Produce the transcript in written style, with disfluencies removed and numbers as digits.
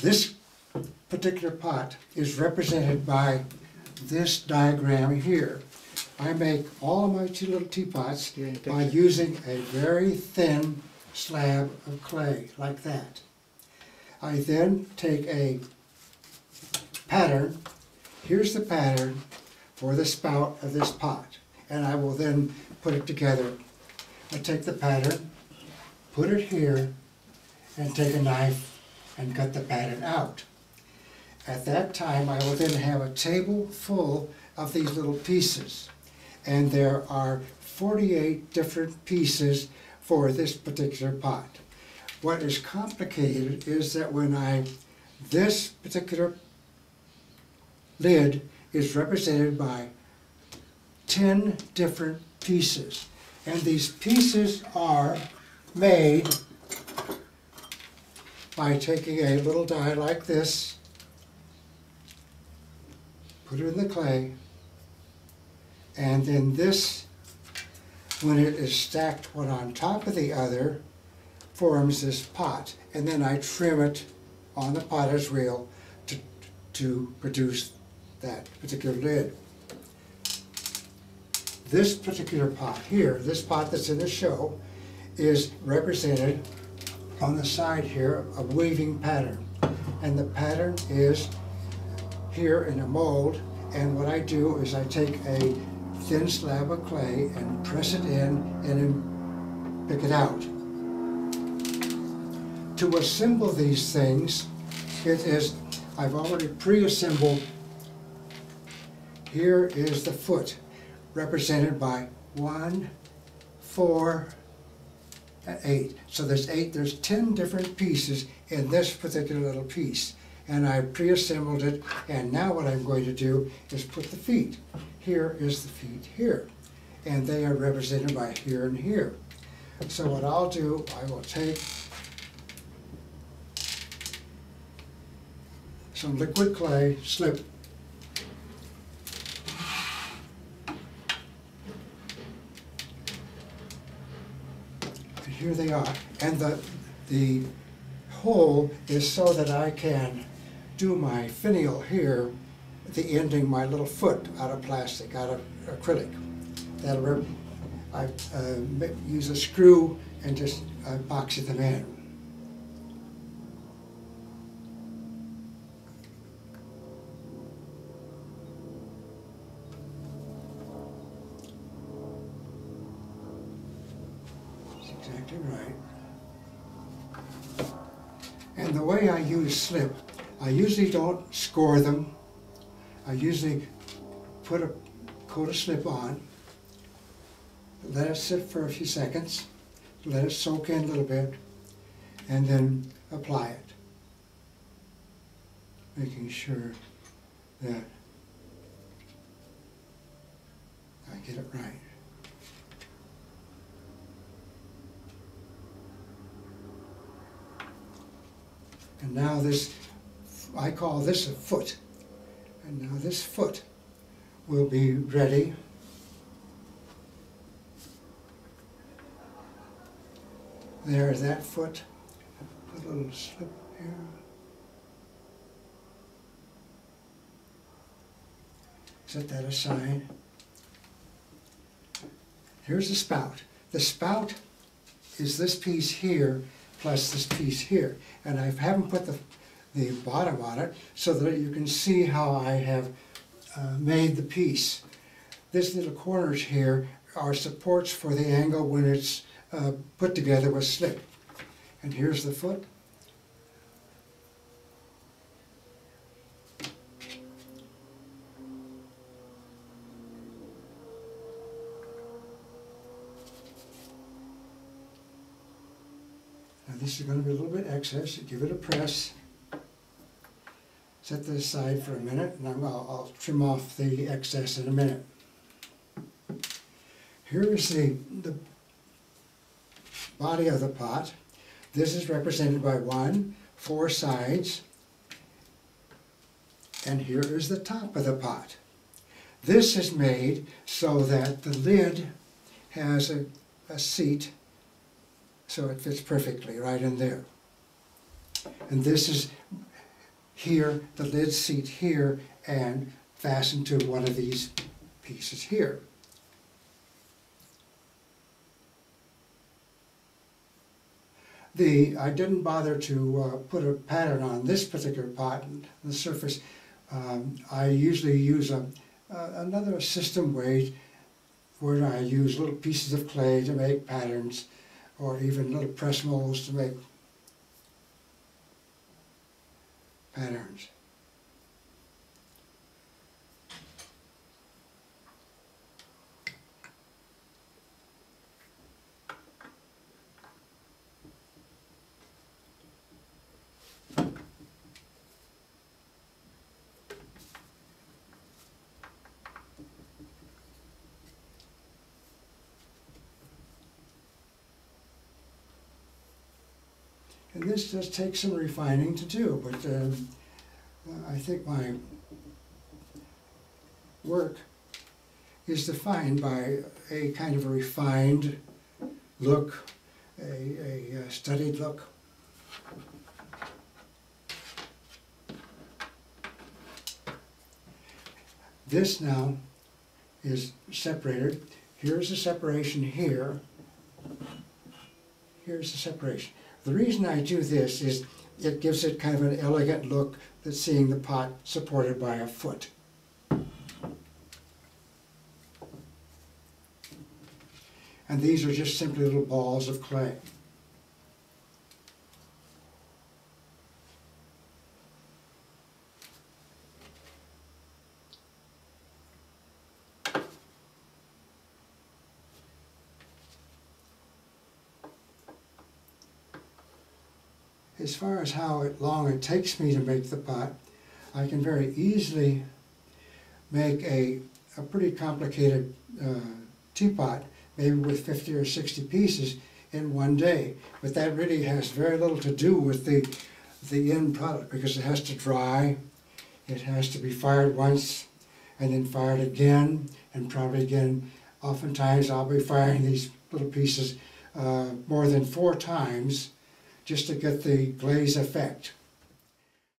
This particular pot is represented by this diagram here. I make all of my two little teapots by using a very thin slab of clay, like that. I then take a pattern. Here's the pattern for the spout of this pot, and I will then put it together. I take the pattern, put it here, and take a knife and cut the pattern out. At that time, I will then have a table full of these little pieces, and there are 48 different pieces for this particular pot. What is complicated is that this particular lid is represented by 10 different pieces, and these pieces are made by taking a little die like this, put it in the clay, and then this, when it is stacked one on top of the other, forms this pot. And then I trim it on the potter's wheel to produce that particular lid. This particular pot here, this pot that's in the show, is represented on the side here, a weaving pattern. And the pattern is here in a mold, and what I do is I take a thin slab of clay and press it in and then pick it out. To assemble these things, I've already pre-assembled. Here is the foot, represented by 1, 4, and 8. So there's 10 different pieces in this particular little piece. And I pre-assembled it, and now what I'm going to do is put the feet. Here is the feet here, and they are represented by here and here. So what I'll do, I will take some liquid clay, slip, and here they are. And the hole is so that I can do my finial here at the ending, my little foot out of plastic, out of acrylic. I use a screw and just box them in. That's exactly right. And the way I use slip, I usually don't score them. I usually put a coat of slip on, let it sit for a few seconds, let it soak in a little bit, and then apply it, making sure that I get it right. And now this, I call this a foot. And now this foot will be ready. There's that foot. Put a little slip here. Set that aside. Here's the spout. The spout is this piece here plus this piece here. And I haven't put the bottom on it so that you can see how I have made the piece. This little corners here are supports for the angle when it's put together with slip. And here's the foot. Now this is going to be a little bit excess. Give it a press. Set this aside for a minute, and I'll trim off the excess in a minute. Here is the body of the pot. This is represented by 4 sides, and here is the top of the pot. This is made so that the lid has a seat, so it fits perfectly right in there. And this is here, the lid seat here, and fasten to one of these pieces here. I didn't bother to put a pattern on this particular pot on the surface. I usually use another system way where I use little pieces of clay to make patterns, or even little press molds to make patterns. And this does take some refining to do, but I think my work is defined by a kind of a refined look, a studied look. This now is separated. Here's the separation here. Here's the separation. The reason I do this is it gives it kind of an elegant look that's seeing the pot supported by a foot. And these are just simply little balls of clay. As far as how long it takes me to make the pot, I can very easily make a pretty complicated teapot, maybe with 50 or 60 pieces in one day. But that really has very little to do with the end product, because it has to dry, it has to be fired once, and then fired again, and probably again. Oftentimes I'll be firing these little pieces more than 4 times, just to get the glaze effect.